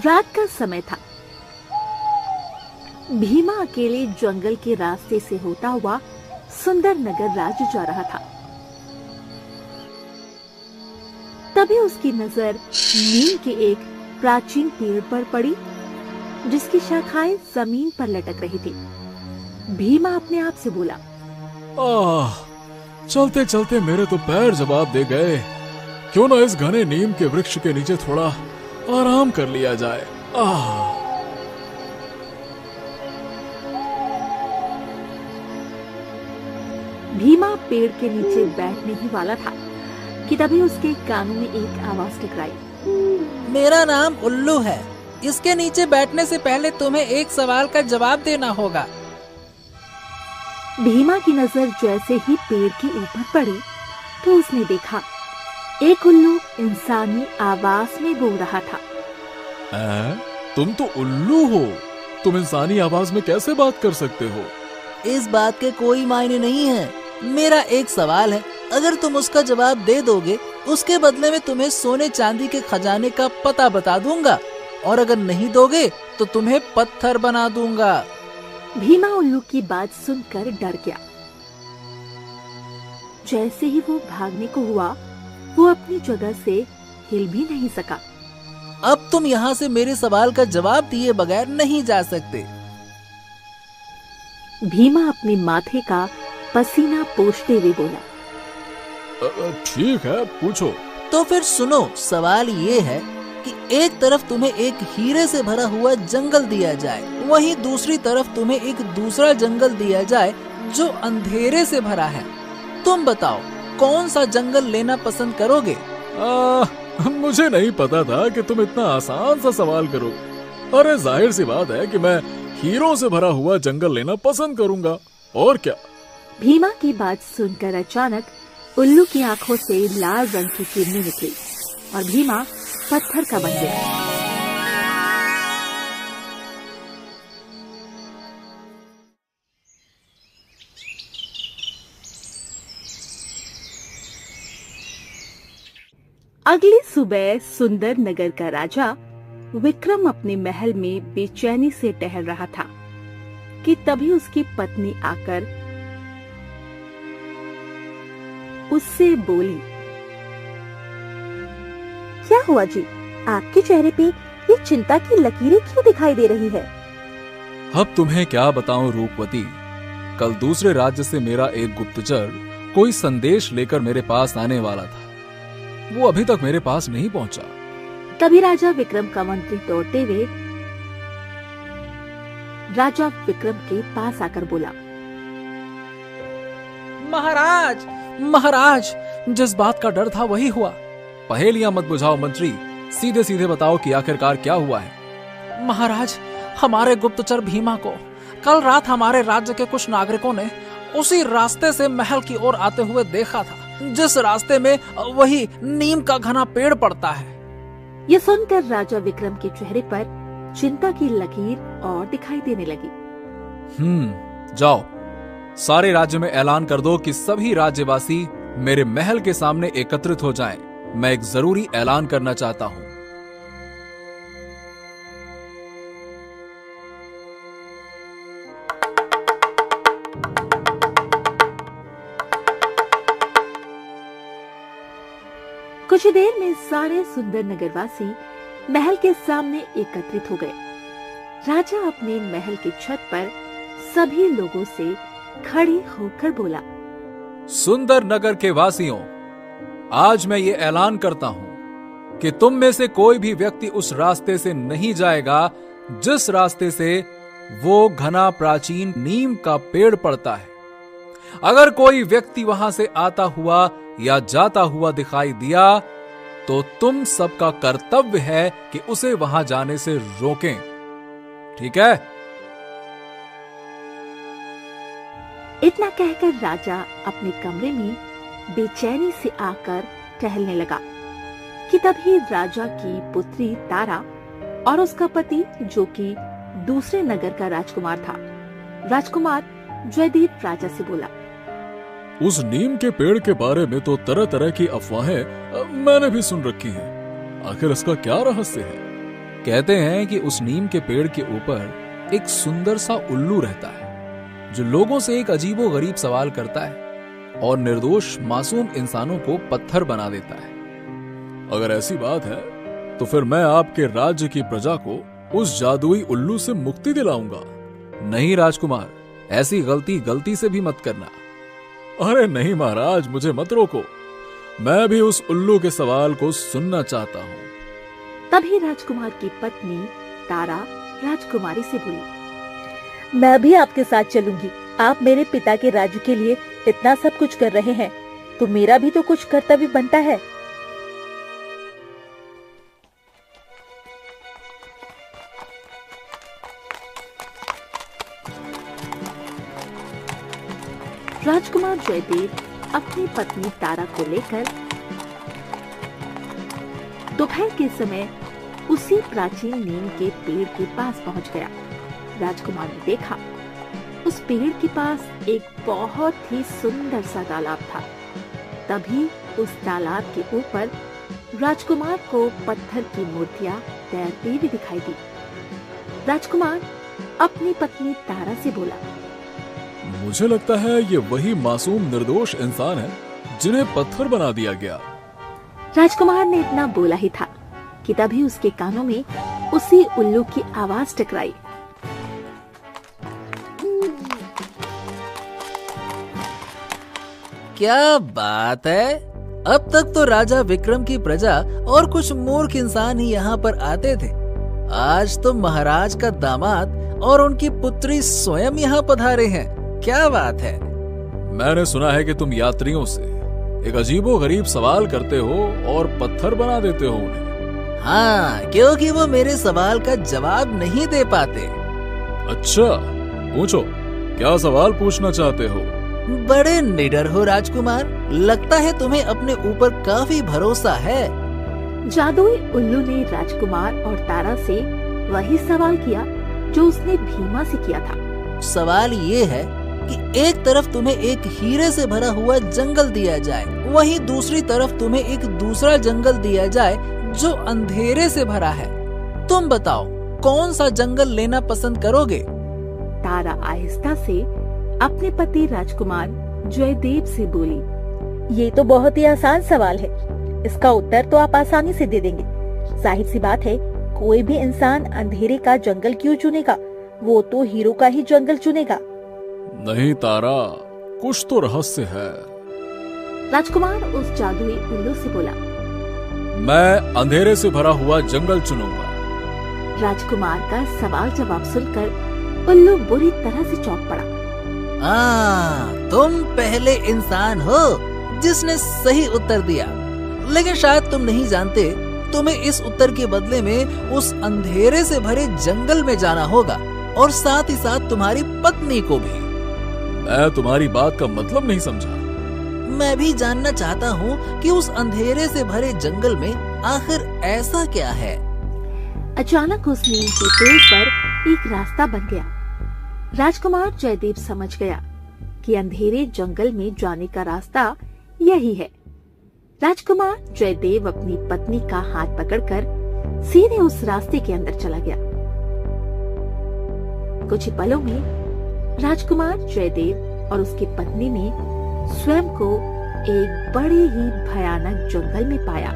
रात का समय था। भीमा अकेले जंगल के रास्ते से होता हुआ सुंदर नगर राज्य जा रहा था। तभी उसकी नजर नीम के एक प्राचीन पेड़ पर पड़ी, जिसकी शाखाएं जमीन पर लटक रही थी। भीमा अपने आप से बोला, चलते चलते मेरे तो पैर जवाब दे गए। क्यों ना इस घने नीम के वृक्ष के नीचे थोड़ा आराम कर लिया जाए। भीमा पेड़ के नीचे बैठने ही वाला था कि तभी उसके कानों में एक आवाज टकराई। मेरा नाम उल्लू है। इसके नीचे बैठने से पहले तुम्हें एक सवाल का जवाब देना होगा। भीमा की नजर जैसे ही पेड़ के ऊपर पड़ी तो उसने देखा एक उल्लू इंसानी आवाज में बोल रहा था। तुम तो उल्लू हो, तुम इंसानी आवाज में कैसे बात कर सकते हो? इस बात के कोई मायने नहीं है। मेरा एक सवाल है, अगर तुम उसका जवाब दे दोगे, उसके बदले में तुम्हें सोने चांदी के खजाने का पता बता दूंगा, और अगर नहीं दोगे तो तुम्हें पत्थर बना दूंगा। भीमा उल्लू की बात सुनकर डर गया। जैसे ही वो भागने को हुआ, वो अपनी जगह से हिल भी नहीं सका। अब तुम यहाँ से मेरे सवाल का जवाब दिए बगैर नहीं जा सकते। भीमा अपने माथे का पसीना पोंछते हुए बोला, ठीक है, पूछो। तो फिर सुनो, सवाल ये है कि एक तरफ तुम्हें एक हीरे से भरा हुआ जंगल दिया जाए, वहीं दूसरी तरफ तुम्हें एक दूसरा जंगल दिया जाए जो अंधेरे से भरा है। तुम बताओ, कौन सा जंगल लेना पसंद करोगे? मुझे नहीं पता था कि तुम इतना आसान सा सवाल करो। अरे जाहिर सी बात है कि मैं हीरों से भरा हुआ जंगल लेना पसंद करूंगा, और क्या। भीमा की बात सुनकर अचानक उल्लू की आंखों से लाल रंग की किरणें निकली और भीमा पत्थर का बन गया। अगली सुबह सुंदर नगर का राजा विक्रम अपने महल में बेचैनी से टहल रहा था कि तभी उसकी पत्नी आकर उससे बोली, क्या हुआ जी, आपके चेहरे पे ये चिंता की लकीरें क्यों दिखाई दे रही है? अब तुम्हें क्या बताऊं रूपवती, कल दूसरे राज्य से मेरा एक गुप्तचर कोई संदेश लेकर मेरे पास आने वाला था। वो अभी तक मेरे पास नहीं पहुंचा। तभी राजा विक्रम का मंत्री दौड़ते हुए राजा विक्रम के पास आकर बोला, महाराज, महाराज, जिस बात का डर था वही हुआ। पहेलियां मत बुझाओ मंत्री, सीधे सीधे बताओ कि आखिरकार क्या हुआ है। महाराज, हमारे गुप्तचर भीमा को कल रात हमारे राज्य के कुछ नागरिकों ने उसी रास्ते से महल की ओर आते हुए देखा था, जिस रास्ते में वही नीम का घना पेड़ पड़ता है। ये सुनकर राजा विक्रम के चेहरे पर चिंता की लकीर और दिखाई देने लगी। जाओ, सारे राज्य में ऐलान कर दो कि सभी राज्यवासी मेरे महल के सामने एकत्रित हो जाएं। मैं एक जरूरी ऐलान करना चाहता हूं। कुछ देर में सारे सुंदर नगरवासी महल के सामने एकत्रित हो गए। राजा अपने महल की छत पर सभी लोगों से खड़े होकर बोला, सुंदर नगर के वासियों, आज मैं ये ऐलान करता हूं कि तुम में से कोई भी व्यक्ति उस रास्ते से नहीं जाएगा जिस रास्ते से वो घना प्राचीन नीम का पेड़ पड़ता है। अगर कोई व्यक्ति वहां से आता हुआ या जाता हुआ दिखाई दिया तो तुम सबका कर्तव्य है कि उसे वहां जाने से रोकें, ठीक है? इतना कहकर राजा अपने कमरे में बेचैनी से आकर टहलने लगा कि तभी राजा की पुत्री तारा और उसका पति, जो कि दूसरे नगर का राजकुमार था, राजकुमार जयदीप राजा से बोला, उस नीम के पेड़ के बारे में तो तरह तरह की अफवाहें मैंने भी सुन रखी हैं। आखिर इसका क्या रहस्य है? कहते हैं कि उस नीम के पेड़ के ऊपर एक सुंदर सा उल्लू रहता है जो लोगों से एक अजीबो गरीब सवाल करता है और निर्दोष मासूम इंसानों को पत्थर बना देता है। अगर ऐसी बात है तो फिर मैं आपके राज्य की प्रजा को उस जादुई उल्लू से मुक्ति दिलाऊंगा। नहीं राजकुमार, ऐसी गलती से भी मत करना। अरे नहीं महाराज, मुझे मत रोको, मैं भी उस उल्लू के सवाल को सुनना चाहता हूँ। तभी राजकुमार की पत्नी तारा राजकुमारी से बोली, मैं भी आपके साथ चलूंगी। आप मेरे पिता के राज्य के लिए इतना सब कुछ कर रहे हैं, तो मेरा भी तो कुछ कर्तव्य बनता है। राजकुमार जयदेव अपनी पत्नी तारा को लेकर दोपहर के समय उसी प्राचीन नीम के पेड़ के पास पहुंच गया। राजकुमार ने देखा उस पेड़ के पास एक बहुत ही सुंदर सा तालाब था। तभी उस तालाब के ऊपर राजकुमार को पत्थर की मूर्तियां तैरती हुई दिखाई दी। राजकुमार अपनी पत्नी तारा से बोला, मुझे लगता है ये वही मासूम निर्दोष इंसान है जिन्हें पत्थर बना दिया गया। राजकुमार ने इतना बोला ही था कि तभी उसके कानों में उसी उल्लू की आवाज टकराई। क्या बात है, अब तक तो राजा विक्रम की प्रजा और कुछ मूर्ख इंसान ही यहाँ पर आते थे। आज तो महाराज का दामाद और उनकी पुत्री स्वयं यहाँ पधारे हैं। क्या बात है। मैंने सुना है कि तुम यात्रियों से एक अजीबो गरीब सवाल करते हो और पत्थर बना देते हो उन्हें। हाँ, क्योंकि वो मेरे सवाल का जवाब नहीं दे पाते। अच्छा, पूछो, क्या सवाल पूछना चाहते हो? बड़े निडर हो राजकुमार, लगता है तुम्हें अपने ऊपर काफी भरोसा है। जादुई उल्लू ने राजकुमार और तारा से वही सवाल किया जो उसने भीमा से किया था। सवाल ये है कि एक तरफ तुम्हें एक हीरे से भरा हुआ जंगल दिया जाए, वहीं दूसरी तरफ तुम्हें एक दूसरा जंगल दिया जाए जो अंधेरे से भरा है। तुम बताओ कौन सा जंगल लेना पसंद करोगे? तारा आहिस्ता से अपने पति राजकुमार जयदेव से बोली, ये तो बहुत ही आसान सवाल है, इसका उत्तर तो आप आसानी से दे देंगे। जाहिर सी बात है, कोई भी इंसान अंधेरे का जंगल क्यों चुनेगा, वो तो हीरो का ही जंगल चुनेगा। नहीं तारा, कुछ तो रहस्य है। राजकुमार उस जादुई उल्लू से बोला, मैं अंधेरे से भरा हुआ जंगल चुनूंगा। राजकुमार का सवाल जवाब सुनकर उल्लू बुरी तरह से चौंक पड़ा। तुम पहले इंसान हो जिसने सही उत्तर दिया, लेकिन शायद तुम नहीं जानते, तुम्हें इस उत्तर के बदले में उस अंधेरे से भरे जंगल में जाना होगा और साथ ही साथ तुम्हारी पत्नी को भी। मैं तुम्हारी बात का मतलब नहीं समझा। मैं भी जानना चाहता हूँ कि उस अंधेरे से भरे जंगल में आखिर ऐसा क्या है। अचानक उस नीम के पेड़ पर एक रास्ता बन गया। राजकुमार जयदेव समझ गया कि अंधेरे जंगल में जाने का रास्ता यही है। राजकुमार जयदेव अपनी पत्नी का हाथ पकड़कर सीधे उस रास्ते के अंदर चला गया। कुछ ही पलों में राजकुमार जयदेव और उसकी पत्नी ने स्वयं को एक बड़े ही भयानक जंगल में पाया,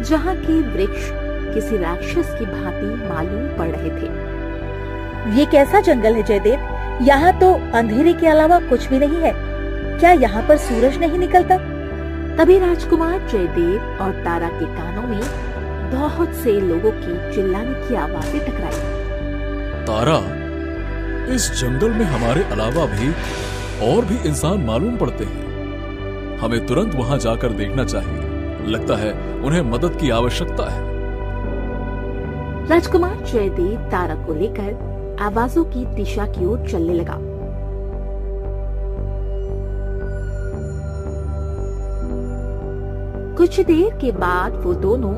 जहाँ के वृक्ष किसी राक्षस की भांति मालूम पड़ रहे थे। ये कैसा जंगल है जयदेव? यहाँ तो अंधेरे के अलावा कुछ भी नहीं है। क्या यहाँ पर सूरज नहीं निकलता? तभी राजकुमार जयदेव और तारा के कानों में बहुत से लोगों की चिल्लाने की आवाजें टकराई। तारा, इस जंगल में हमारे अलावा भी और भी इंसान मालूम पड़ते हैं। हमें तुरंत वहां जाकर देखना चाहिए। लगता है उन्हें मदद की आवश्यकता है। राजकुमार जयदेव तारा को लेकर आवाजों की दिशा की ओर चलने लगा। कुछ देर के बाद वो दोनों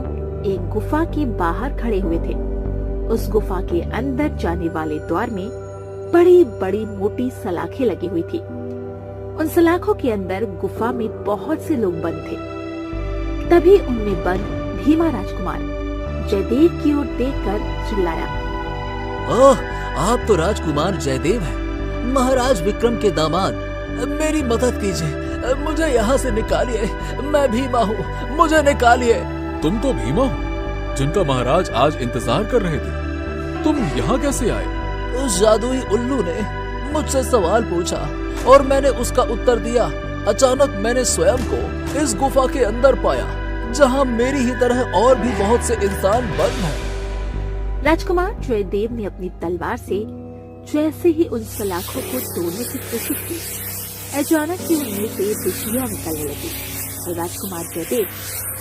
एक गुफा के बाहर खड़े हुए थे। उस गुफा के अंदर जाने वाले द्वार में बड़ी बड़ी मोटी सलाखें लगी हुई थी। उन सलाखों के अंदर गुफा में बहुत से लोग बंद थे। तभी उनमें बंद भीमा राजकुमार जयदेव की ओर देखकर चिल्लाया। ओह, आप तो राजकुमार जयदेव हैं, महाराज विक्रम के दामाद। मेरी मदद कीजिए, मुझे यहाँ से निकालिए। मैं भीमा हूँ, मुझे निकालिए। तुम तो भीमा हो जिनका महाराज आज इंतजार कर रहे थे। तुम यहाँ कैसे आए? उस जादुई उल्लू ने मुझसे सवाल पूछा और मैंने उसका उत्तर दिया। अचानक मैंने स्वयं को इस गुफा के अंदर पाया, जहाँ मेरी ही तरह और भी बहुत से इंसान बंद हैं। राजकुमार जयदेव ने अपनी तलवार से जैसे ही उन सलाखों को तोड़ने की कोशिश की, अचानक ही उनमें से बिजलियां निकलने लगी और राजकुमार जयदेव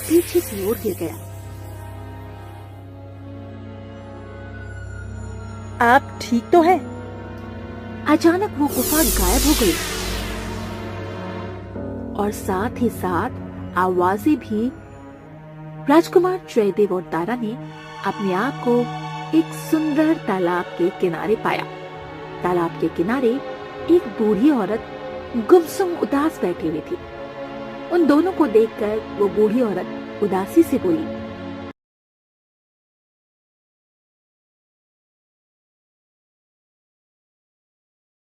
पीछे की ओर गिर गया। आप ठीक तो है? अचानक वो गुफा गायब हो गई और साथ ही साथ आवाजें भी। राजकुमार जयदेव और तारा ने अपने आप को एक सुंदर तालाब के किनारे पाया। तालाब के किनारे एक बूढ़ी औरत गुमसुम उदास बैठी हुई थी। उन दोनों को देखकर वो बूढ़ी औरत उदासी से बोली,